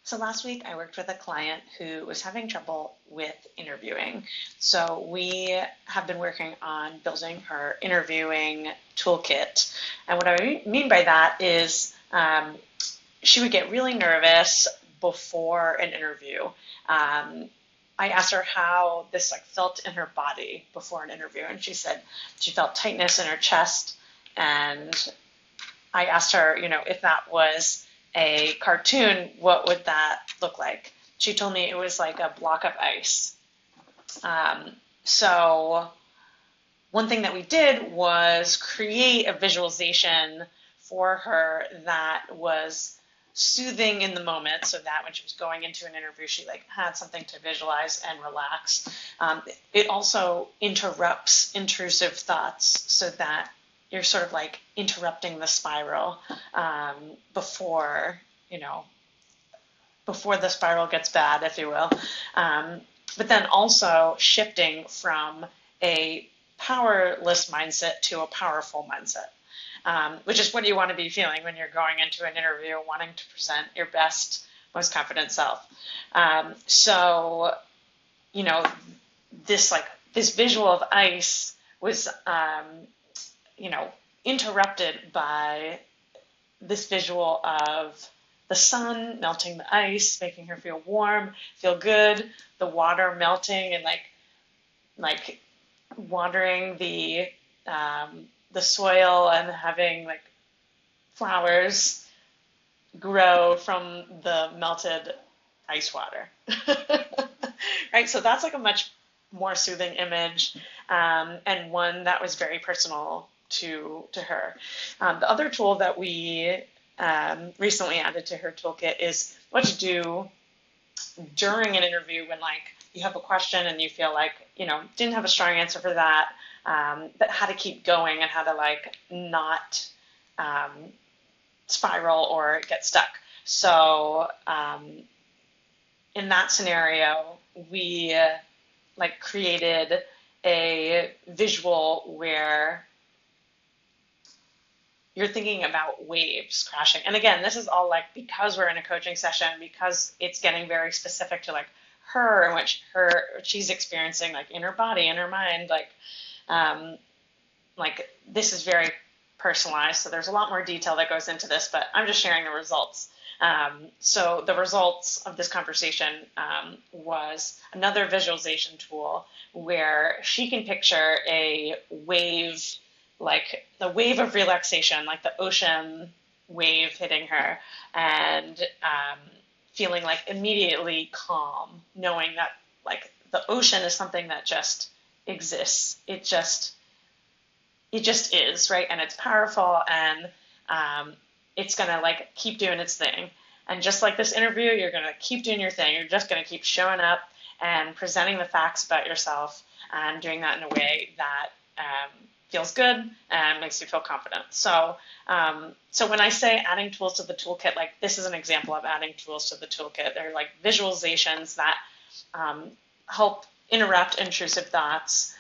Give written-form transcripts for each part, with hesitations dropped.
So last week I worked with a client who was having trouble with interviewing. So we have been working on building her interviewing toolkit. And what I mean by that is she would get really nervous before an interview. I asked her how this felt in her body before an interview, and she said she felt tightness in her chest. And I asked her, if that was a cartoon, what would that look like? She told me it was like a block of ice. So one thing that we did was create a visualization for her that was soothing in the moment, so that when she was going into an interview, she had something to visualize and relax. It also interrupts intrusive thoughts, so that you're sort of interrupting the spiral before the spiral gets bad, if you will. But then also shifting from a powerless mindset to a powerful mindset, which is what you want to be feeling when you're going into an interview, wanting to present your best, most confident self. So, this visual of ice was, interrupted by this visual of the sun melting the ice, making her feel warm, feel good, the water melting and watering the soil and having flowers grow from the melted ice water. Right, so that's a much more soothing image, and one that was very personal to her. The other tool that we recently added to her toolkit is what to do during an interview when you have a question and you feel didn't have a strong answer for that, but how to keep going and how to not spiral or get stuck. So in that scenario, we created a visual where you're thinking about waves crashing. And again, this is all because we're in a coaching session, because it's getting very specific to her and what she's experiencing in her body, in her mind. This is very personalized, so there's a lot more detail that goes into this, but I'm just sharing the results. So the results of this conversation was another visualization tool where she can picture a wave, the wave of relaxation, the ocean wave hitting her, and feeling immediately calm, knowing that the ocean is something that just exists. It just is, right? And it's powerful, and it's gonna keep doing its thing. And just like this interview, you're gonna keep doing your thing. You're just gonna keep showing up and presenting the facts about yourself, and doing that in a way that feels good and makes you feel confident. So when I say adding tools to the toolkit, this is an example of adding tools to the toolkit. They're visualizations that help interrupt intrusive thoughts,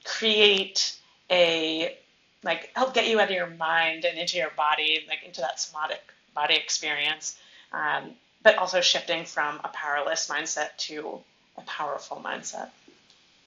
create help get you out of your mind and into your body, into that somatic body experience, but also shifting from a powerless mindset to a powerful mindset.